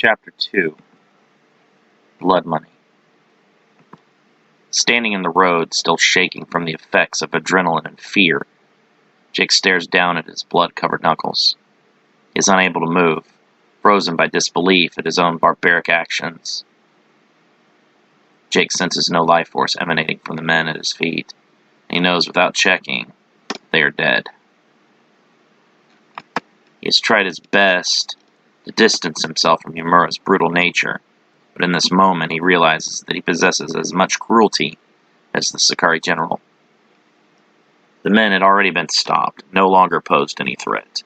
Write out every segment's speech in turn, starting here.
Chapter 2. Blood Money. Standing in the road, still shaking from the effects of adrenaline and fear, Jake stares down at his blood-covered knuckles. He is unable to move, frozen by disbelief at his own barbaric actions. Jake senses no life force emanating from the men at his feet. He knows without checking, they are dead. He has tried his best to distance himself from Yamura's brutal nature, but in this moment he realizes that he possesses as much cruelty as the Sakari general. The men had already been stopped, no longer posed any threat.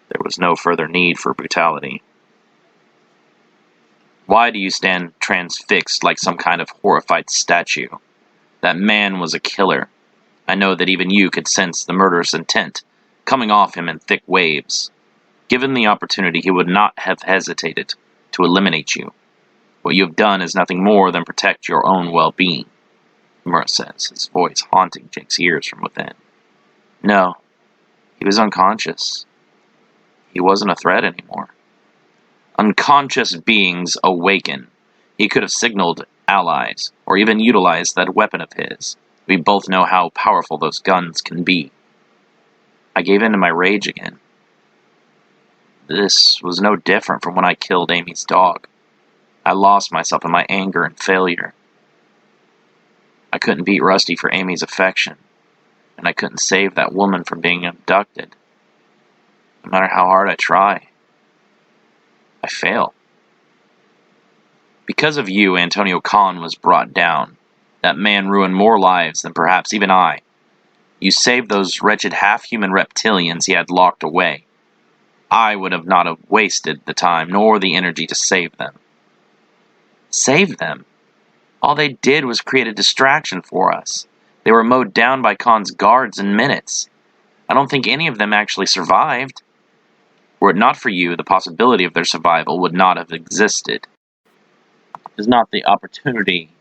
There was no further need for brutality. Why do you stand transfixed like some kind of horrified statue? That man was a killer. I know that even you could sense the murderous intent coming off him in thick waves. Given the opportunity, he would not have hesitated to eliminate you. What you have done is nothing more than protect your own well-being, Yamura says, his voice haunting Jake's ears from within. No, he was unconscious. He wasn't a threat anymore. Unconscious beings awaken. He could have signaled allies, or even utilized that weapon of his. We both know how powerful those guns can be. I gave in to my rage again. This was no different from when I killed Amy's dog. I lost myself in my anger and failure. I couldn't beat Rusty for Amy's affection, and I couldn't save that woman from being abducted. No matter how hard I try, I fail. Because of you, Antonio Khan was brought down. That man ruined more lives than perhaps even I. You saved those wretched half-human reptilians he had locked away. I would have not have wasted the time nor the energy to save them. Save them? All they did was create a distraction for us. They were mowed down by Khan's guards in minutes. I don't think any of them actually survived. Were it not for you, the possibility of their survival would not have existed. Is not the opportunity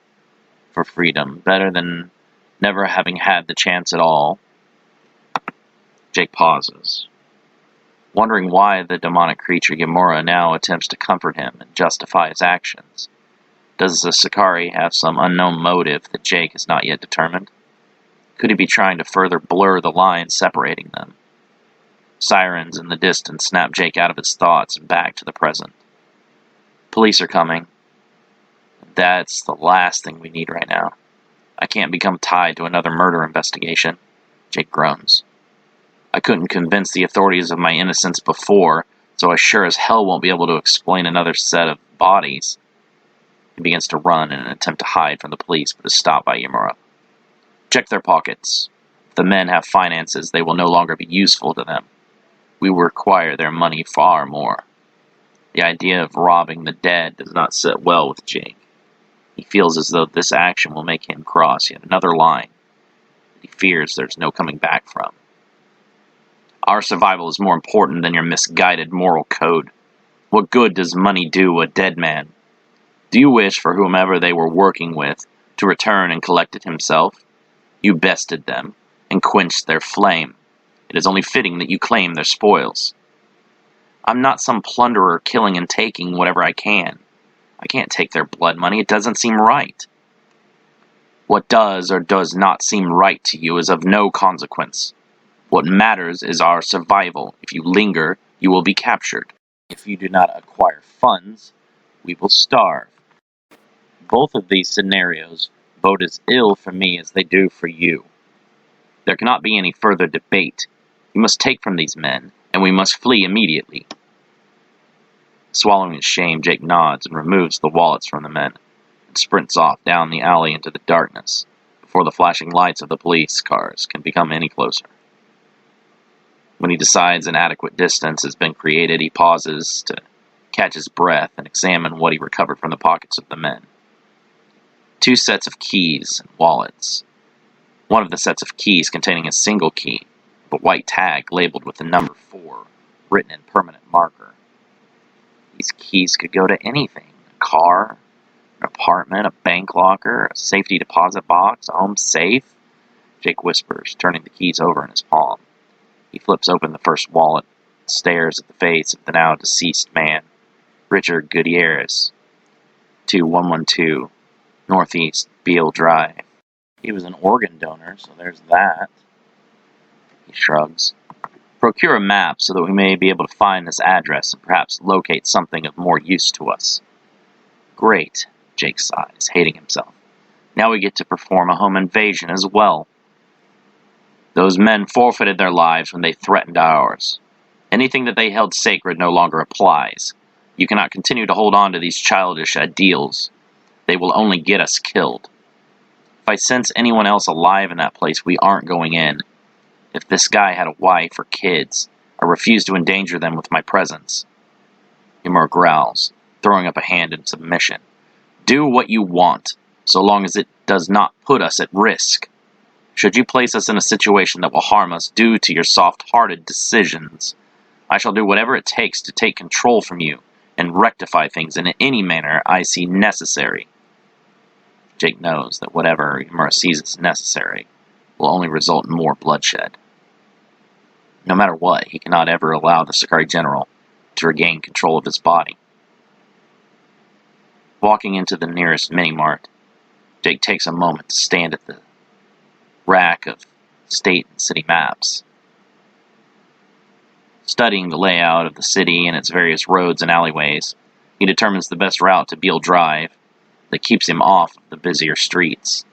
for freedom better than never having had the chance at all? Jake pauses, wondering why the demonic creature Yamura now attempts to comfort him and justify his actions. Does the Sakari have some unknown motive that Jake has not yet determined? Could he be trying to further blur the lines separating them? Sirens in the distance snap Jake out of his thoughts and back to the present. Police are coming. That's the last thing we need right now. I can't become tied to another murder investigation. Jake groans. I couldn't convince the authorities of my innocence before, so I sure as hell won't be able to explain another set of bodies. He begins to run in an attempt to hide from the police, but is stopped by Yamura. Check their pockets. If the men have finances, they will no longer be useful to them. We will require their money far more. The idea of robbing the dead does not sit well with Jake. He feels as though this action will make him cross yet another line that he fears there's no coming back from. Our survival is more important than your misguided moral code. What good does money do a dead man? Do you wish for whomever they were working with to return and collect it himself? You bested them and quenched their flame. It is only fitting that you claim their spoils. I'm not some plunderer killing and taking whatever I can. I can't take their blood money. It doesn't seem right. What does or does not seem right to you is of no consequence. What matters is our survival. If you linger, you will be captured. If you do not acquire funds, we will starve. Both of these scenarios bode as ill for me as they do for you. There cannot be any further debate. You must take from these men, and we must flee immediately. Swallowing his shame, Jake nods and removes the wallets from the men, and sprints off down the alley into the darkness, before the flashing lights of the police cars can become any closer. When he decides an adequate distance has been created, he pauses to catch his breath and examine what he recovered from the pockets of the men. 2 sets of keys and wallets. One of the sets of keys containing a single key, with a white tag labeled with the number 4, written in permanent marker. These keys could go to anything: a car, an apartment, a bank locker, a safety deposit box, a home safe. Jake whispers, turning the keys over in his palm. He flips open the first wallet, stares at the face of the now deceased man. Richard Gutierrez, 2112 Northeast Beale Drive. He was an organ donor, so there's that. He shrugs. Procure a map so that we may be able to find this address and perhaps locate something of more use to us. Great, Jake sighs, hating himself. Now we get to perform a home invasion as well. Those men forfeited their lives when they threatened ours. Anything that they held sacred no longer applies. You cannot continue to hold on to these childish ideals. They will only get us killed. If I sense anyone else alive in that place, we aren't going in. If this guy had a wife or kids, I refuse to endanger them with my presence. Ymir growls, throwing up a hand in submission. Do what you want, so long as it does not put us at risk. Should you place us in a situation that will harm us due to your soft-hearted decisions, I shall do whatever it takes to take control from you and rectify things in any manner I see necessary. Jake knows that whatever Ymir sees as necessary will only result in more bloodshed. No matter what, he cannot ever allow the Sakari general to regain control of his body. Walking into the nearest mini-mart, Jake takes a moment to stand at the rack of state and city maps. Studying the layout of the city and its various roads and alleyways, he determines the best route to Beale Drive that keeps him off of the busier streets.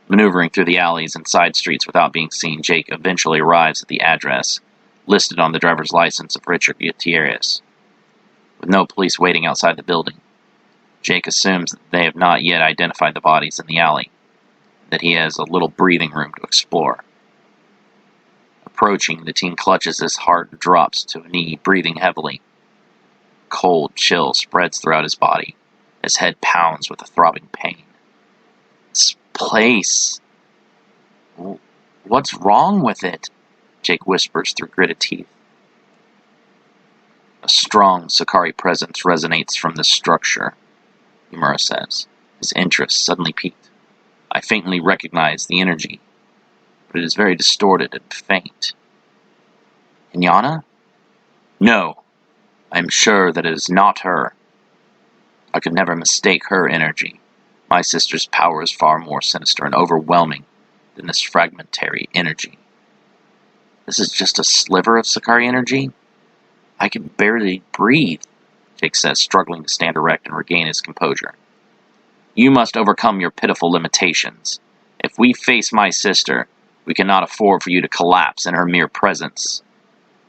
Maneuvering through the alleys and side streets without being seen, Jake eventually arrives at the address listed on the driver's license of Richard Gutierrez. With no police waiting outside the building, Jake assumes that they have not yet identified the bodies in the alley, that he has a little breathing room to explore. Approaching, the teen clutches his heart and drops to a knee, breathing heavily. Cold chill spreads throughout his body. His head pounds with a throbbing pain. This place... What's wrong with it? Jake whispers through gritted teeth. A strong Sakari presence resonates from this structure, Ymir says, his interest suddenly piqued. I faintly recognize the energy, but it is very distorted and faint. Inyana? No, I am sure that it is not her. I could never mistake her energy. My sister's power is far more sinister and overwhelming than this fragmentary energy. This is just a sliver of Sakari energy? I can barely breathe, Jake says, struggling to stand erect and regain his composure. You must overcome your pitiful limitations. If we face my sister, we cannot afford for you to collapse in her mere presence.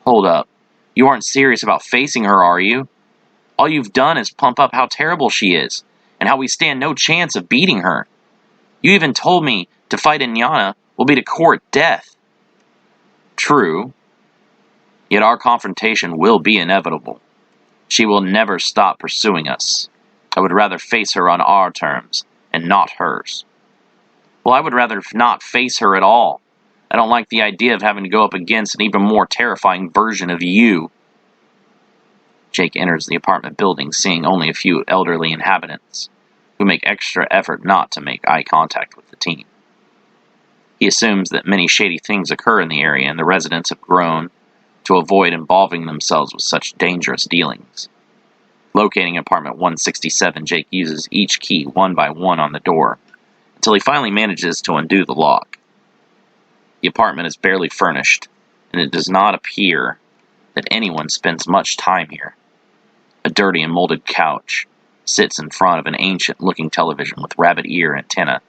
Hold up. You aren't serious about facing her, are you? All you've done is pump up how terrible she is, and how we stand no chance of beating her. You even told me to fight Inyana will be to court death. True. Yet our confrontation will be inevitable. She will never stop pursuing us. I would rather face her on our terms, and not hers. Well, I would rather not face her at all. I don't like the idea of having to go up against an even more terrifying version of you. Jake enters the apartment building, seeing only a few elderly inhabitants, who make extra effort not to make eye contact with the teen. He assumes that many shady things occur in the area, and the residents have grown to avoid involving themselves with such dangerous dealings. Locating apartment 167, Jake uses each key one by one on the door, until he finally manages to undo the lock. The apartment is barely furnished, and it does not appear that anyone spends much time here. A dirty and molded couch sits in front of an ancient-looking television with rabbit ear antenna.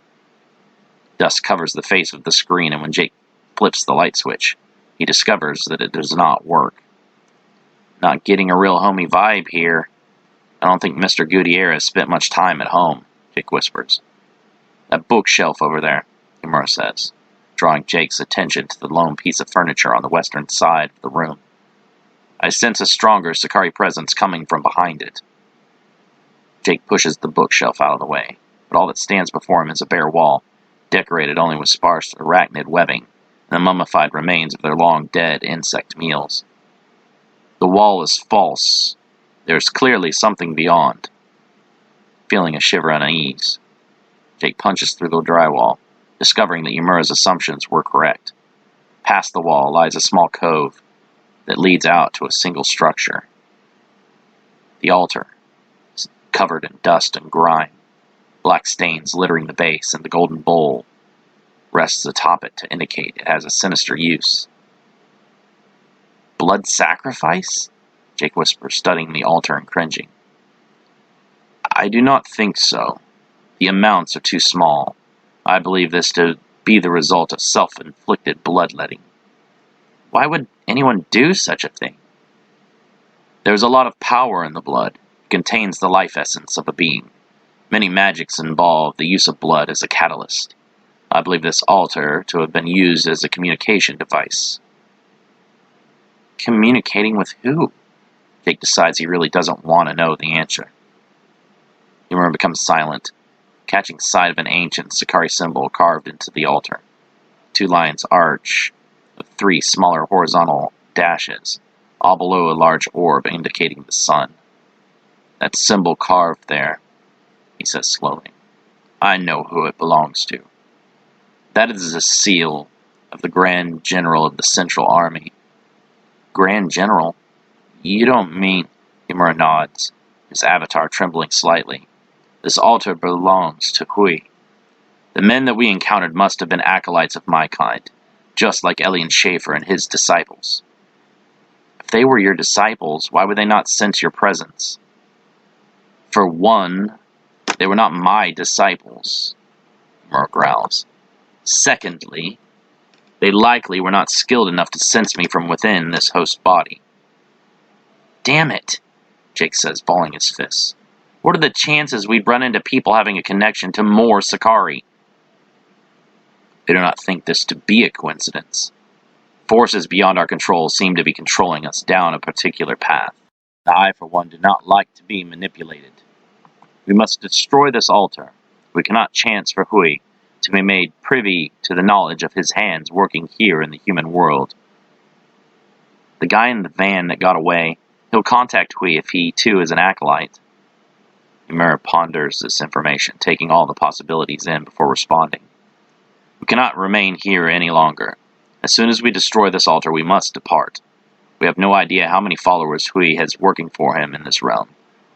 Dust covers the face of the screen, and when Jake flips the light switch, he discovers that it does not work. Not getting a real homey vibe here. I don't think Mr. Gutierrez spent much time at home, Jake whispers. That bookshelf over there, Ymir says, drawing Jake's attention to the lone piece of furniture on the western side of the room. I sense a stronger Sakari presence coming from behind it. Jake pushes the bookshelf out of the way, but all that stands before him is a bare wall, decorated only with sparse arachnid webbing and the mummified remains of their long-dead insect meals. The wall is false. There's clearly something beyond. Feeling a shiver of unease, Jake punches through the drywall, discovering that Ymira's assumptions were correct. Past the wall lies a small cove that leads out to a single structure. The altar is covered in dust and grime, black stains littering the base, and the golden bowl rests atop it to indicate it has a sinister use. Blood sacrifice? Jake whispers, studying the altar and cringing. I do not think so. The amounts are too small. I believe this to be the result of self-inflicted bloodletting. Why would anyone do such a thing? There is a lot of power in the blood. It contains the life essence of a being. Many magics involve the use of blood as a catalyst. I believe this altar to have been used as a communication device. Communicating with who? Jake decides he really doesn't want to know the answer. Ymir becomes silent, catching sight of an ancient Sakari symbol carved into the altar. 2 lines arch with 3 smaller horizontal dashes, all below a large orb indicating the sun. That symbol carved there, he says slowly. I know who it belongs to. That is the seal of the Grand General of the Central Army. Grand General? You don't mean... Ymir nods, his avatar trembling slightly. This altar belongs to Hui. The men that we encountered must have been acolytes of my kind, just like Elian Schaefer and his disciples. If they were your disciples, why would they not sense your presence? For one, they were not my disciples, Ymir growls. Secondly, they likely were not skilled enough to sense me from within this host body. Damn it, Jake says, balling his fists. What are the chances we'd run into people having a connection to more Sakari? I do not think this to be a coincidence. Forces beyond our control seem to be controlling us down a particular path. I, for one, do not like to be manipulated. We must destroy this altar. We cannot chance for Hui to be made privy to the knowledge of his hands working here in the human world. The guy in the van that got away, he'll contact Hui if he, too, is an acolyte. Ymir ponders this information, taking all the possibilities in before responding. We cannot remain here any longer. As soon as we destroy this altar, we must depart. We have no idea how many followers Hui has working for him in this realm,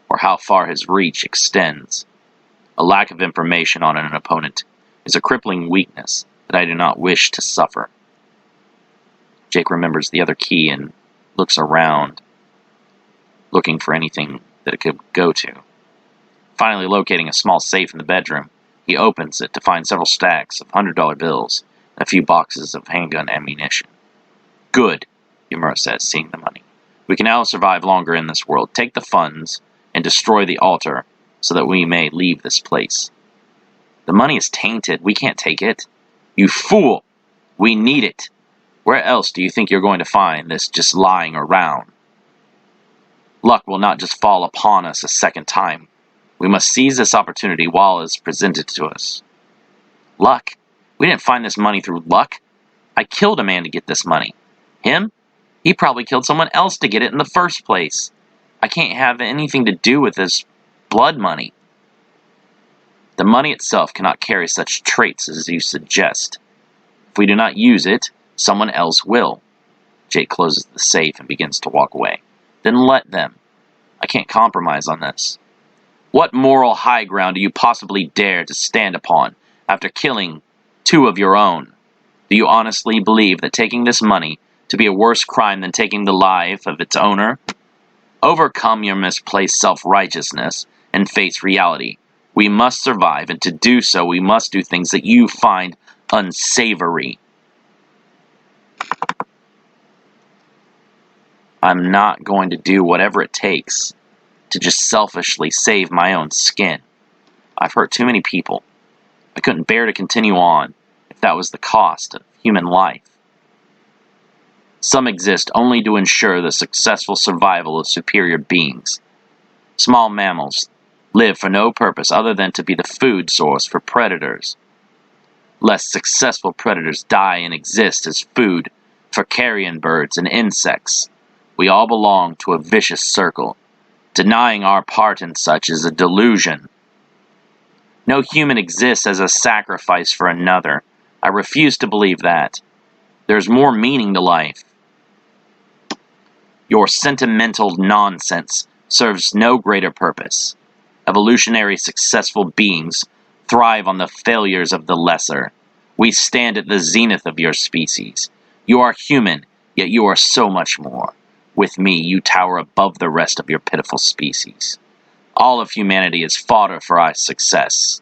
or how far his reach extends. A lack of information on an opponent is a crippling weakness that I do not wish to suffer. Jake remembers the other key and looks around, looking for anything that it could go to. Finally locating a small safe in the bedroom, he opens it to find several stacks of $100 bills and a few boxes of handgun ammunition. Good, Ymir says, seeing the money. We can now survive longer in this world. Take the funds and destroy the altar so that we may leave this place. The money is tainted. We can't take it. You fool! We need it. Where else do you think you're going to find this just lying around? Luck will not just fall upon us a second time. We must seize this opportunity while it is presented to us. Luck? We didn't find this money through luck. I killed a man to get this money. Him? He probably killed someone else to get it in the first place. I can't have anything to do with this blood money. The money itself cannot carry such traits as you suggest. If we do not use it, someone else will. Jake closes the safe and begins to walk away. Then let them. I can't compromise on this. What moral high ground do you possibly dare to stand upon after killing 2 of your own? Do you honestly believe that taking this money to be a worse crime than taking the life of its owner? Overcome your misplaced self-righteousness and face reality. We must survive, and to do so, we must do things that you find unsavory. I'm not going to do whatever it takes to just selfishly save my own skin. I've hurt too many people. I couldn't bear to continue on if that was the cost of human life. Some exist only to ensure the successful survival of superior beings. Small mammals live for no purpose other than to be the food source for predators. Less successful predators die and exist as food for carrion birds and insects. We all belong to a vicious circle. Denying our part in such is a delusion. No human exists as a sacrifice for another. I refuse to believe that. There's more meaning to life. Your sentimental nonsense serves no greater purpose. Evolutionary successful beings thrive on the failures of the lesser. We stand at the zenith of your species. You are human, yet you are so much more. With me, you tower above the rest of your pitiful species. All of humanity is fodder for our success.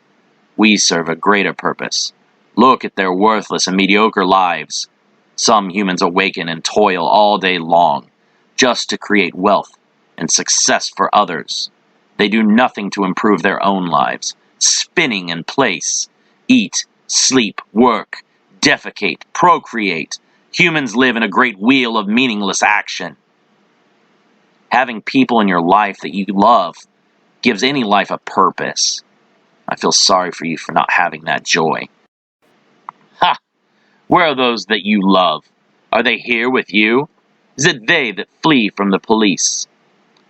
We serve a greater purpose. Look at their worthless and mediocre lives. Some humans awaken and toil all day long, just to create wealth and success for others. They do nothing to improve their own lives, spinning in place. Eat, sleep, work, defecate, procreate. Humans live in a great wheel of meaningless action. Having people in your life that you love gives any life a purpose. I feel sorry for you for not having that joy. Ha! Where are those that you love? Are they here with you? Is it they that flee from the police?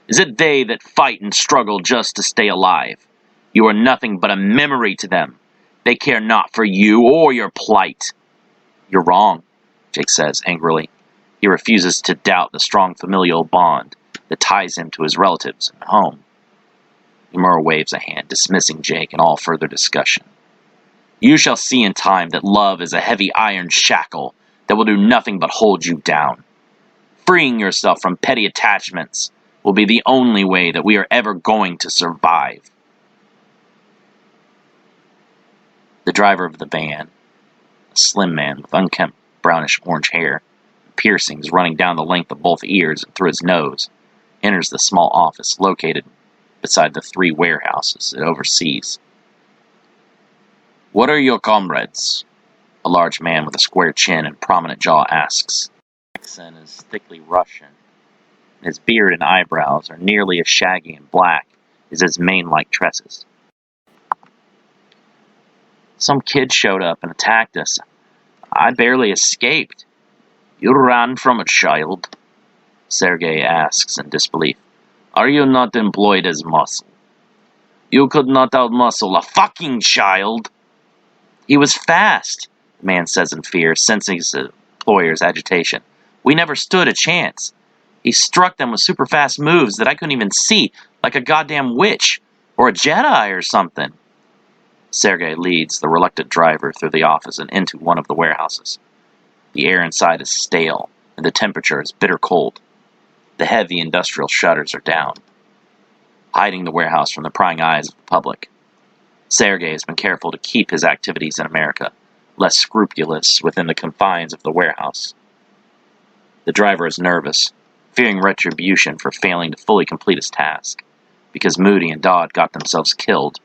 Is it they that fight and struggle just to stay alive? You are nothing but a memory to them. They care not for you or your plight. You're wrong, Jake says angrily. He refuses to doubt the strong familial bond that ties him to his relatives and home. Yamura waves a hand, dismissing Jake and all further discussion. You shall see in time that love is a heavy iron shackle that will do nothing but hold you down. Freeing yourself from petty attachments will be the only way that we are ever going to survive. The driver of the van, a slim man with unkempt brownish-orange hair, and piercings running down the length of both ears and through his nose, enters the small office located beside the 3 warehouses it oversees. What are your comrades? A large man with a square chin and prominent jaw asks. His accent is thickly Russian, and his beard and eyebrows are nearly as shaggy and black as his mane-like tresses. Some kid showed up and attacked us. I barely escaped. You ran from a child? Sergei asks in disbelief. Are you not employed as muscle? You could not outmuscle a fucking child! He was fast, the man says in fear, sensing his employer's agitation. We never stood a chance. He struck them with super fast moves that I couldn't even see, like a goddamn witch, or a Jedi or something. Sergei leads the reluctant driver through the office and into one of the warehouses. The air inside is stale, and the temperature is bitter cold. The heavy industrial shutters are down, hiding the warehouse from the prying eyes of the public. Sergei has been careful to keep his activities in America less scrupulous within the confines of the warehouse. The driver is nervous, fearing retribution for failing to fully complete his task, because Moody and Dodd got themselves killed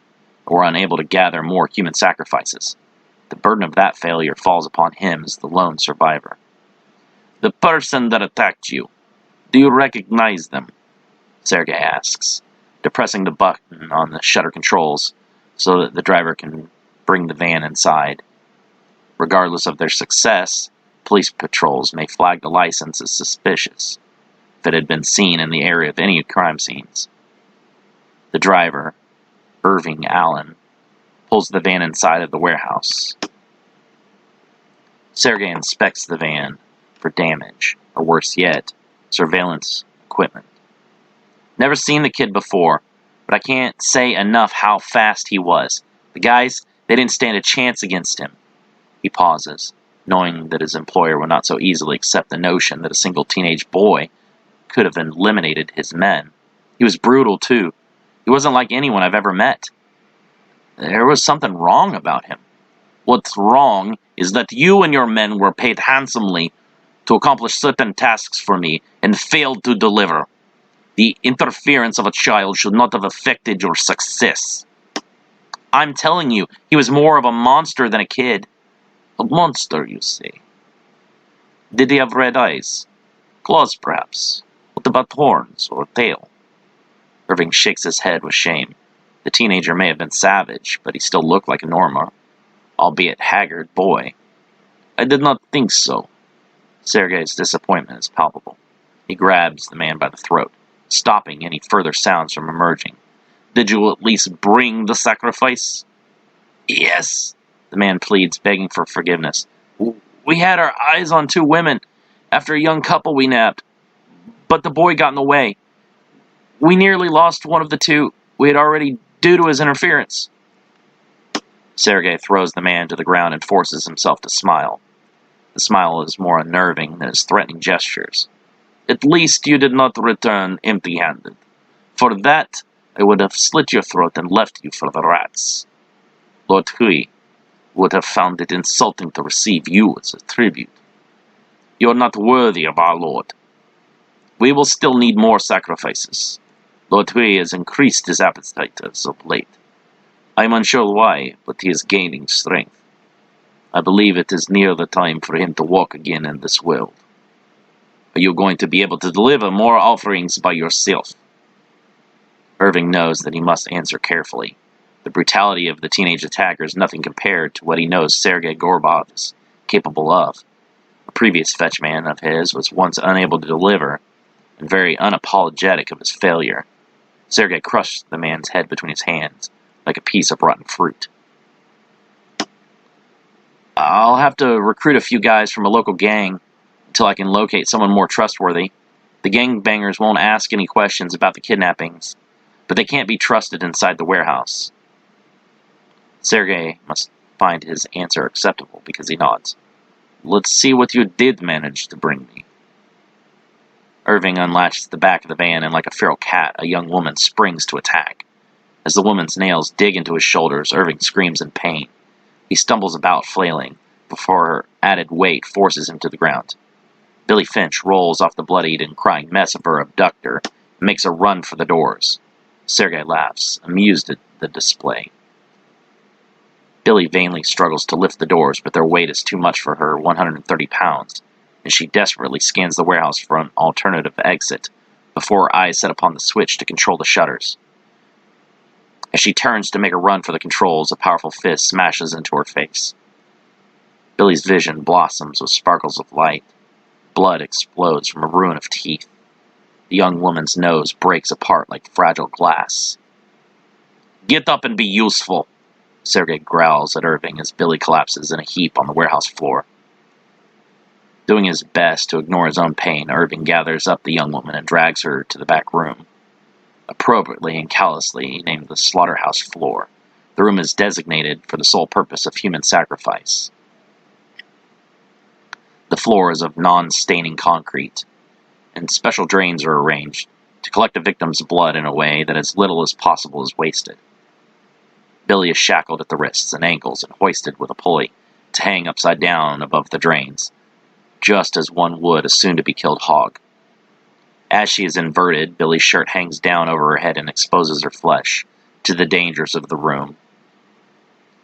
and were unable to gather more human sacrifices. The burden of that failure falls upon him as the lone survivor. The person that attacked you, do you recognize them? Sergei asks, depressing the button on the shutter controls so that the driver can bring the van inside. Regardless of their success, police patrols may flag the license as suspicious if it had been seen in the area of any crime scenes. The driver, Irving Allen, pulls the van inside of the warehouse. Sergei inspects the van for damage, or worse yet, surveillance equipment. Never seen the kid before, but I can't say enough how fast he was. The guys, they didn't stand a chance against him. He pauses, knowing that his employer would not so easily accept the notion that a single teenage boy could have eliminated his men. He was brutal, too. He wasn't like anyone I've ever met. There was something wrong about him. What's wrong is that you and your men were paid handsomely to accomplish certain tasks for me and failed to deliver. The interference of a child should not have affected your success. I'm telling you, he was more of a monster than a kid. A monster, you say? Did he have red eyes? Claws, perhaps? What about horns or tail? Irving shakes his head with shame. The teenager may have been savage, but he still looked like a normal, albeit haggard, boy. I did not think so. Sergei's disappointment is palpable. He grabs the man by the throat, stopping any further sounds from emerging. Did you at least bring the sacrifice? Yes, the man pleads, begging for forgiveness. We had our eyes on 2 women after a young couple we nabbed, but the boy got in the way. We nearly lost one of the two we had already due to his interference. Sergei throws the man to the ground and forces himself to smile. The smile is more unnerving than his threatening gestures. At least you did not return empty-handed. For that, I would have slit your throat and left you for the rats. Lord Hui would have found it insulting to receive you as a tribute. You are not worthy of our Lord. We will still need more sacrifices. Lord Hui has increased his appetite as of late. I am unsure why, but he is gaining strength. I believe it is near the time for him to walk again in this world. Are you going to be able to deliver more offerings by yourself? Irving knows that he must answer carefully. The brutality of the teenage attacker is nothing compared to what he knows Sergei Gorbov is capable of. A previous fetchman of his was once unable to deliver, and very unapologetic of his failure. Sergei crushed the man's head between his hands, like a piece of rotten fruit. I'll have to recruit a few guys from a local gang until I can locate someone more trustworthy. The gangbangers won't ask any questions about the kidnappings, but they can't be trusted inside the warehouse. Sergei must find his answer acceptable because he nods. Let's see what you did manage to bring me. Irving unlatches the back of the van, and like a feral cat, a young woman springs to attack. As the woman's nails dig into his shoulders, Irving screams in pain. He stumbles about, flailing, before her added weight forces him to the ground. Billy Finch rolls off the bloodied and crying mess of her abductor and makes a run for the doors. Sergei laughs, amused at the display. Billy vainly struggles to lift the doors, but their weight is too much for her 130 pounds, and she desperately scans the warehouse for an alternative exit before her eyes set upon the switch to control the shutters. As she turns to make a run for the controls, a powerful fist smashes into her face. Billy's vision blossoms with sparkles of light. Blood explodes from a ruin of teeth. The young woman's nose breaks apart like fragile glass. Get up and be useful, Sergei growls at Irving as Billy collapses in a heap on the warehouse floor. Doing his best to ignore his own pain, Irving gathers up the young woman and drags her to the back room. Appropriately and callously named the slaughterhouse floor, the room is designated for the sole purpose of human sacrifice. The floor is of non-staining concrete, and special drains are arranged to collect a victim's blood in a way that as little as possible is wasted. Billy is shackled at the wrists and ankles and hoisted with a pulley to hang upside down above the drains, just as one would a soon-to-be-killed hog. As she is inverted, Billy's shirt hangs down over her head and exposes her flesh to the dangers of the room.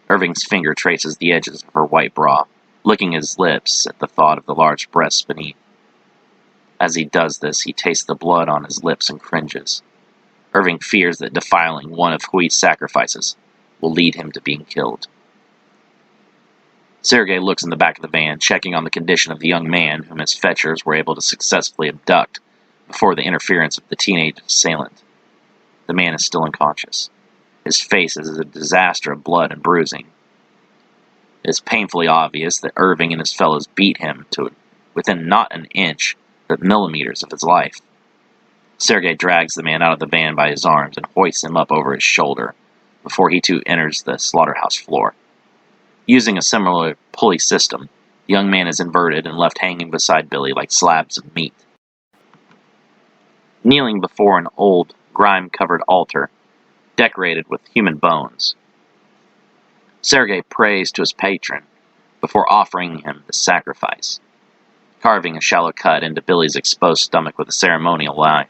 Irving's finger traces the edges of her white bra, licking his lips at the thought of the large breasts beneath. As he does this, he tastes the blood on his lips and cringes. Irving fears that defiling one of Hui's sacrifices will lead him to being killed. Sergei looks in the back of the van, checking on the condition of the young man whom his fetchers were able to successfully abduct before the interference of the teenage assailant. The man is still unconscious. His face is a disaster of blood and bruising. It is painfully obvious that Irving and his fellows beat him to within not an inch, but millimeters of his life. Sergei drags the man out of the van by his arms and hoists him up over his shoulder before he too enters the slaughterhouse floor. Using a similar pulley system, the young man is inverted and left hanging beside Billy like slabs of meat. Kneeling before an old, grime-covered altar, decorated with human bones, Sergei prays to his patron before offering him the sacrifice, carving a shallow cut into Billy's exposed stomach with a ceremonial knife.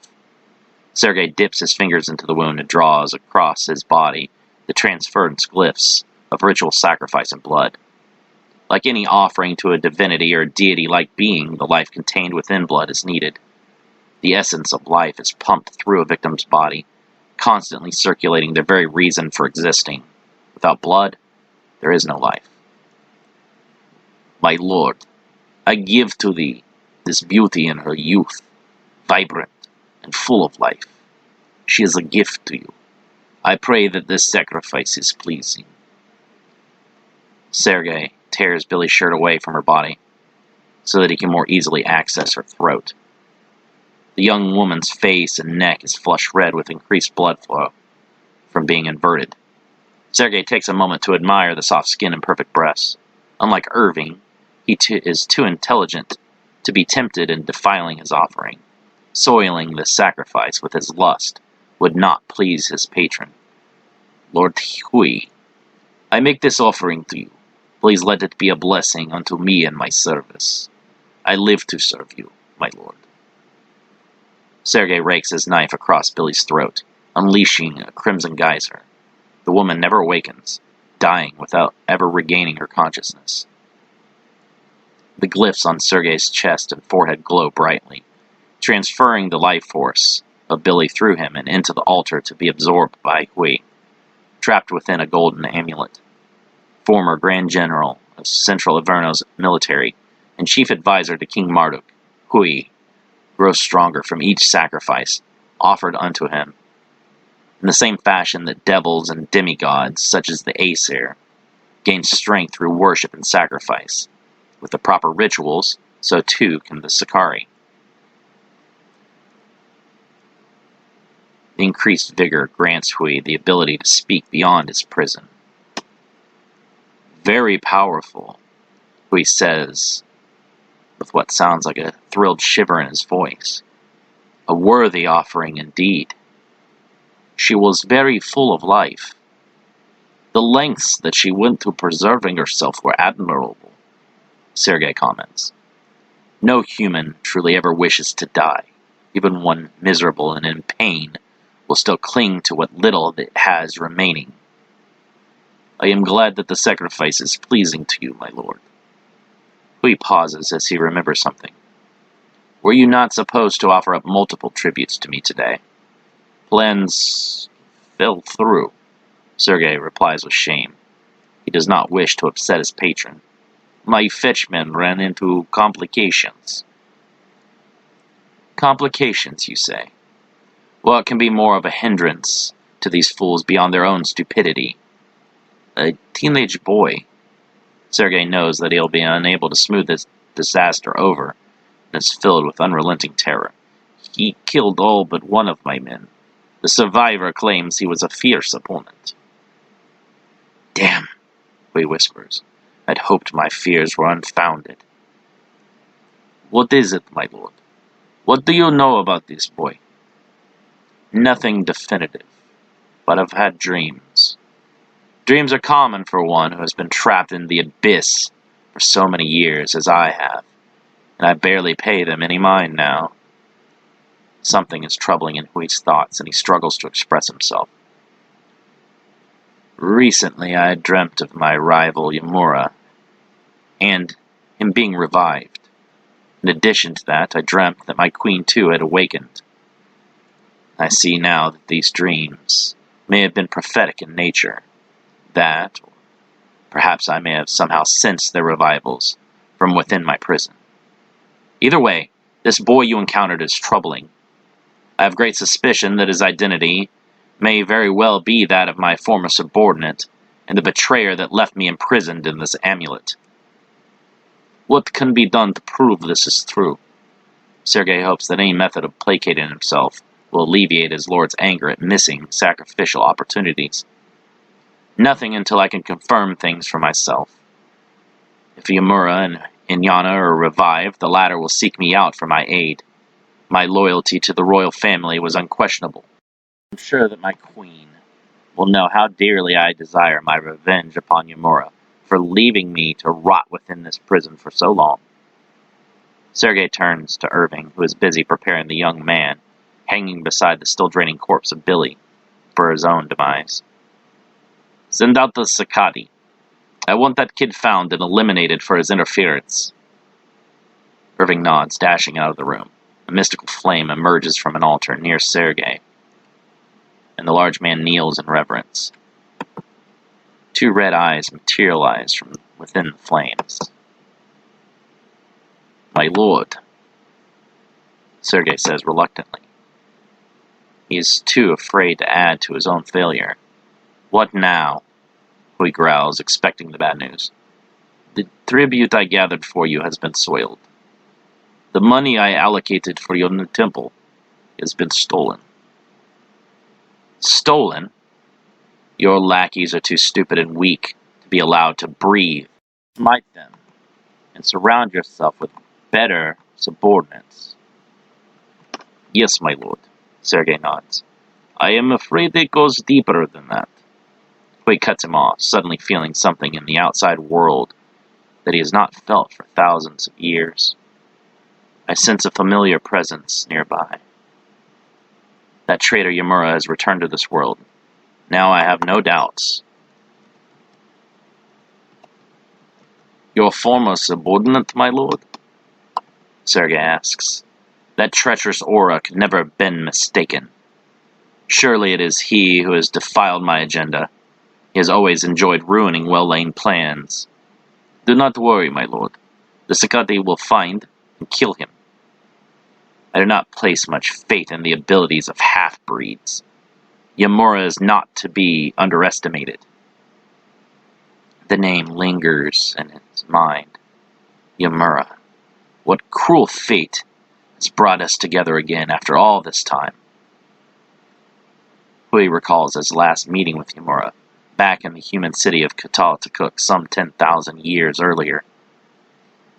Sergei dips his fingers into the wound and draws across his body the transference glyphs of ritual sacrifice and blood. Like any offering to a divinity or deity-like being, the life contained within blood is needed. The essence of life is pumped through a victim's body, constantly circulating their very reason for existing. Without blood, there is no life. My lord, I give to thee this beauty in her youth, vibrant and full of life. She is a gift to you. I pray that this sacrifice is pleasing. Sergei tears Billy's shirt away from her body so that he can more easily access her throat. The young woman's face and neck is flush red with increased blood flow from being inverted. Sergei takes a moment to admire the soft skin and perfect breasts. Unlike Irving, he is too intelligent to be tempted in defiling his offering. Soiling this sacrifice with his lust would not please his patron. Lord Hui, I make this offering to you. Please let it be a blessing unto me and my service. I live to serve you, my lord. Sergei rakes his knife across Billy's throat, unleashing a crimson geyser. The woman never awakens, dying without ever regaining her consciousness. The glyphs on Sergei's chest and forehead glow brightly, transferring the life force of Billy through him and into the altar to be absorbed by Hui, trapped within a golden amulet. Former Grand General of Central Averno's military and chief advisor to King Marduk, Hui grows stronger from each sacrifice offered unto him, in the same fashion that devils and demigods, such as the Aesir, gain strength through worship and sacrifice. With the proper rituals, so too can the Sakari. The increased vigor grants Hui the ability to speak beyond his prison. Very powerful, Hui says, with what sounds like a thrilled shiver in his voice. A worthy offering indeed. She was very full of life. The lengths that she went to preserving herself were admirable, Sergei comments. No human truly ever wishes to die. Even one miserable and in pain will still cling to what little it has remaining. I am glad that the sacrifice is pleasing to you, my lord. Hui pauses as he remembers something. Were you not supposed to offer up multiple tributes to me today? Plans fell through, Sergei replies with shame. He does not wish to upset his patron. My fetchmen ran into complications. Complications, you say? What can be more of a hindrance to these fools beyond their own stupidity? A teenage boy. Sergei knows that he'll be unable to smooth this disaster over, and is filled with unrelenting terror. He killed all but one of my men. The survivor claims he was a fierce opponent. Damn, Hui whispers. I'd hoped my fears were unfounded. What is it, my lord? What do you know about this boy? Nothing definitive, but I've had dreams. Dreams are common for one who has been trapped in the abyss for so many years as I have, and I barely pay them any mind now. Something is troubling in Hui's thoughts, and he struggles to express himself. Recently I had dreamt of my rival Yamura, and him being revived. In addition to that, I dreamt that my queen too had awakened. I see now that these dreams may have been prophetic in nature. That, or perhaps I may have somehow sensed their revivals from within my prison. Either way, this boy you encountered is troubling. I have great suspicion that his identity may very well be that of my former subordinate and the betrayer that left me imprisoned in this amulet. What can be done to prove this is true? Sergei hopes that any method of placating himself will alleviate his lord's anger at missing sacrificial opportunities. Nothing until I can confirm things for myself. If Yamura and Inyana are revived, the latter will seek me out for my aid. My loyalty to the royal family was unquestionable. I'm sure that my queen will know how dearly I desire my revenge upon Yamura for leaving me to rot within this prison for so long. Sergei turns to Irving, who is busy preparing the young man, hanging beside the still draining corpse of Billy, for his own demise. Send out the Sakati. I want that kid found and eliminated for his interference. Irving nods, dashing out of the room. A mystical flame emerges from an altar near Sergei, and the large man kneels in reverence. Two red eyes materialize from within the flames. My lord, Sergei says reluctantly. He is too afraid to add to his own failure. What now? Hui growls, expecting the bad news. The tribute I gathered for you has been soiled. The money I allocated for your new temple It has been stolen. Stolen? Your lackeys are too stupid and weak to be allowed to breathe. Smite them, and surround yourself with better subordinates. Yes, my lord, Sergei nods. I am afraid it goes deeper than that. Hui cuts him off, suddenly feeling something in the outside world that he has not felt for thousands of years. I sense a familiar presence nearby. That traitor Yamura has returned to this world. Now I have no doubts. Your former subordinate, my lord? Sergei asks. That treacherous aura could never have been mistaken. Surely it is he who has defiled my agenda. He has always enjoyed ruining well-laid plans. Do not worry, my lord. The Sakati will find and kill him. I do not place much faith in the abilities of half-breeds. Yamura is not to be underestimated. The name lingers in his mind. Yamura. What cruel fate has brought us together again after all this time? Hui recalls his last meeting with Yamura, back in the human city of Katatakuk some 10,000 years earlier.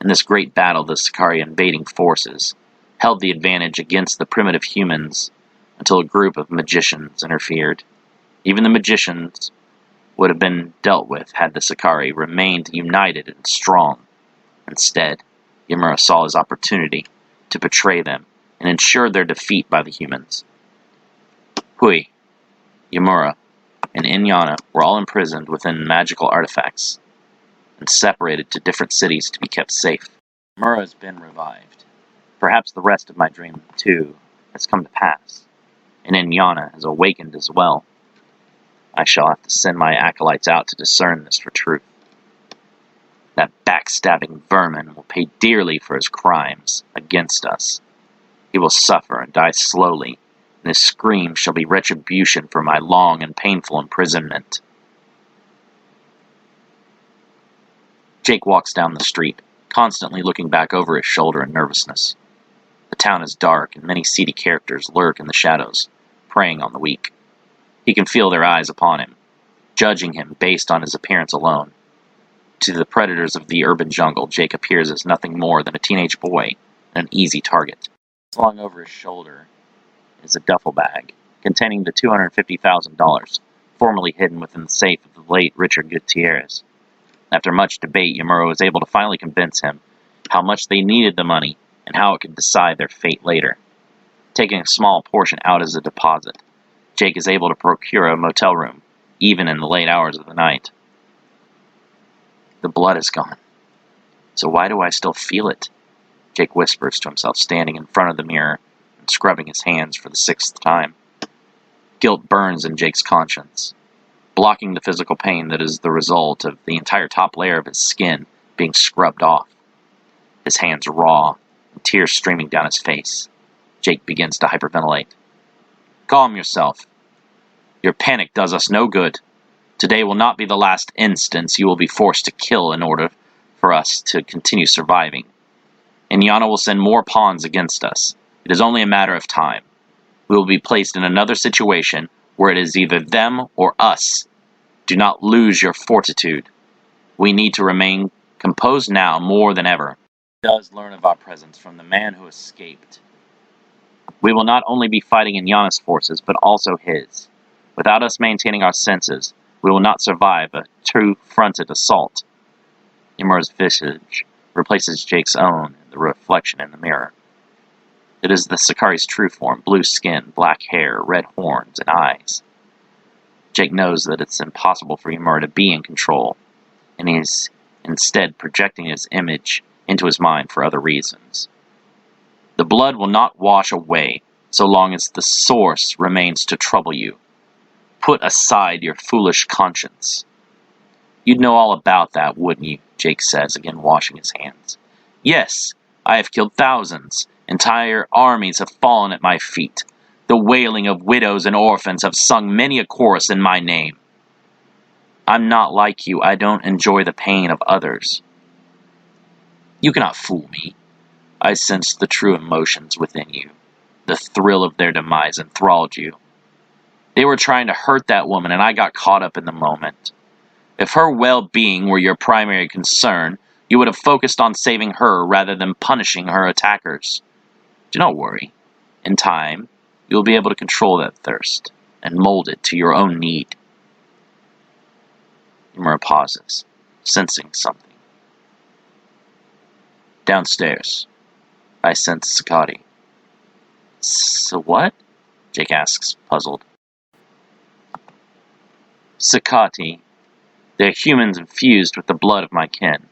In this great battle, the Sakari invading forces held the advantage against the primitive humans until a group of magicians interfered. Even the magicians would have been dealt with had the Sakari remained united and strong. Instead, Yamura saw his opportunity to betray them and ensure their defeat by the humans. Hui, Yamura, and Inyana were all imprisoned within magical artifacts and separated to different cities to be kept safe. Yamura has been revived. Perhaps the rest of my dream, too, has come to pass, and Inyana has awakened as well. I shall have to send my acolytes out to discern this for truth. That backstabbing vermin will pay dearly for his crimes against us. He will suffer and die slowly, and his scream shall be retribution for my long and painful imprisonment. Jake walks down the street, constantly looking back over his shoulder in nervousness. The town is dark, and many seedy characters lurk in the shadows, preying on the weak. He can feel their eyes upon him, judging him based on his appearance alone. To the predators of the urban jungle, Jake appears as nothing more than a teenage boy and an easy target. Slung over his shoulder is a duffel bag containing the $250,000 formerly hidden within the safe of the late Richard Gutierrez. After much debate, Yamura was able to finally convince him how much they needed the money and how it could decide their fate later. Taking a small portion out as a deposit, Jake is able to procure a motel room, even in the late hours of the night. The blood is gone. So why do I still feel it? Jake whispers to himself, standing in front of the mirror and scrubbing his hands for the 6th time. Guilt burns in Jake's conscience, blocking the physical pain that is the result of the entire top layer of his skin being scrubbed off. His hands raw, and tears streaming down his face. Jake begins to hyperventilate. Calm yourself. Your panic does us no good. Today will not be the last instance you will be forced to kill in order for us to continue surviving. Inyana will send more pawns against us. It is only a matter of time. We will be placed in another situation where it is either them or us. Do not lose your fortitude. We need to remain composed now more than ever. He does learn of our presence from the man who escaped. We will not only be fighting Inyana's forces, but also his. Without us maintaining our senses, we will not survive a two-fronted assault. Yamura's visage replaces Jake's own in the reflection in the mirror. It is the Sakari's true form, blue skin, black hair, red horns, and eyes. Jake knows that it's impossible for Yamura to be in control, and he is instead projecting his image into his mind for other reasons. The blood will not wash away so long as the source remains to trouble you. Put aside your foolish conscience. You'd know all about that, wouldn't you? Jake says, again washing his hands. Yes, I have killed thousands. Entire armies have fallen at my feet. The wailing of widows and orphans have sung many a chorus in my name. I'm not like you. I don't enjoy the pain of others. You cannot fool me. I sense the true emotions within you. The thrill of their demise enthralled you. They were trying to hurt that woman, and I got caught up in the moment. If her well-being were your primary concern, you would have focused on saving her rather than punishing her attackers. Do not worry. In time, you will be able to control that thirst and mold it to your own need. Imura pauses, sensing something. Downstairs, I sense Sakati. So what? Jake asks, puzzled. Sakati. They're humans infused with the blood of my kin.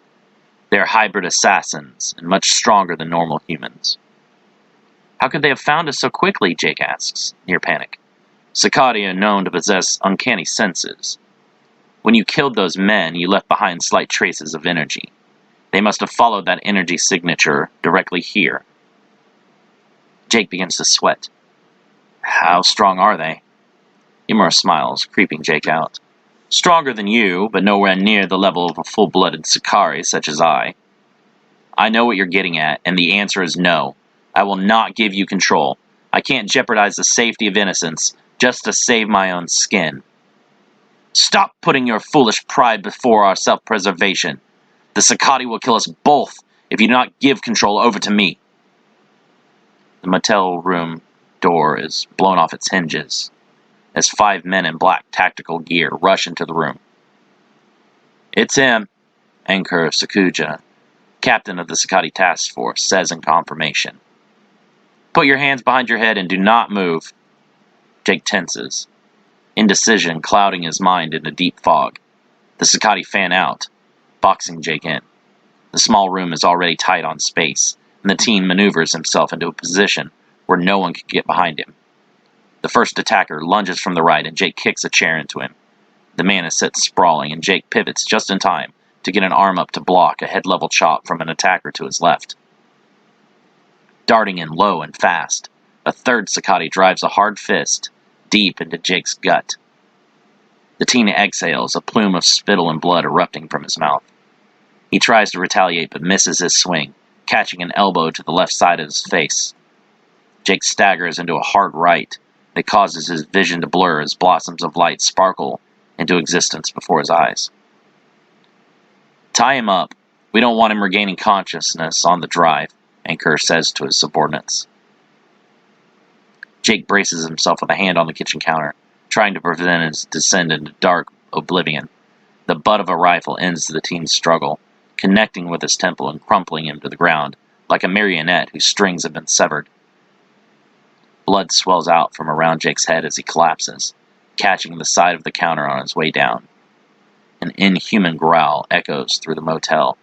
They're hybrid assassins, and much stronger than normal humans. How could they have found us so quickly, Jake asks, near panic. Sakati are known to possess uncanny senses. When you killed those men, you left behind slight traces of energy. They must have followed that energy signature directly here. Jake begins to sweat. How strong are they? Imura smiles, creeping Jake out. Stronger than you, but nowhere near the level of a full-blooded Sakari such as I. I know what you're getting at, and the answer is no. I will not give you control. I can't jeopardize the safety of innocents just to save my own skin. Stop putting your foolish pride before our self-preservation. The Sakati will kill us both if you do not give control over to me. The motel room door is blown off its hinges as 5 men in black tactical gear rush into the room. It's him, Ankur Sakuja, captain of the Sakati task force, says in confirmation. Put your hands behind your head and do not move. Jake tenses, indecision clouding his mind in a deep fog. The Sakati fan out, boxing Jake in. The small room is already tight on space, and the team maneuvers himself into a position where no one can get behind him. The first attacker lunges from the right, and Jake kicks a chair into him. The man is set sprawling, and Jake pivots just in time to get an arm up to block a head-level chop from an attacker to his left. Darting in low and fast, a third Sakati drives a hard fist deep into Jake's gut. The teen exhales, a plume of spittle and blood erupting from his mouth. He tries to retaliate but misses his swing, catching an elbow to the left side of his face. Jake staggers into a hard right that causes his vision to blur as blossoms of light sparkle into existence before his eyes. Tie him up. We don't want him regaining consciousness on the drive, Ankur says to his subordinates. Jake braces himself with a hand on the kitchen counter, trying to prevent his descent into dark oblivion. The butt of a rifle ends the teen's struggle, connecting with his temple and crumpling him to the ground, like a marionette whose strings have been severed. Blood swells out from around Jake's head as he collapses, catching the side of the counter on his way down. An inhuman growl echoes through the motel,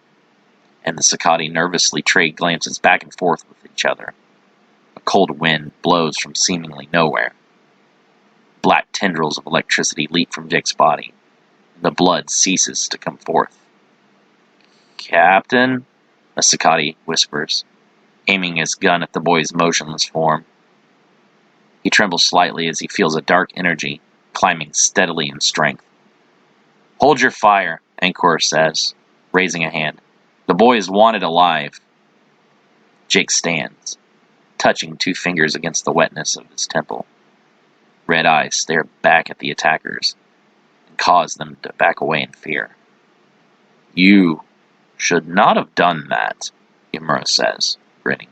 and the Sakati nervously trade glances back and forth with each other. A cold wind blows from seemingly nowhere. Black tendrils of electricity leap from Jake's body, and the blood ceases to come forth. Captain, a Sakati whispers, aiming his gun at the boy's motionless form. He trembles slightly as he feels a dark energy climbing steadily in strength. Hold your fire, Ankur says, raising a hand. The boy is wanted alive. Jake stands, touching 2 fingers against the wetness of his temple. Red eyes stare back at the attackers and cause them to back away in fear. You should not have done that, Imura says, grinning.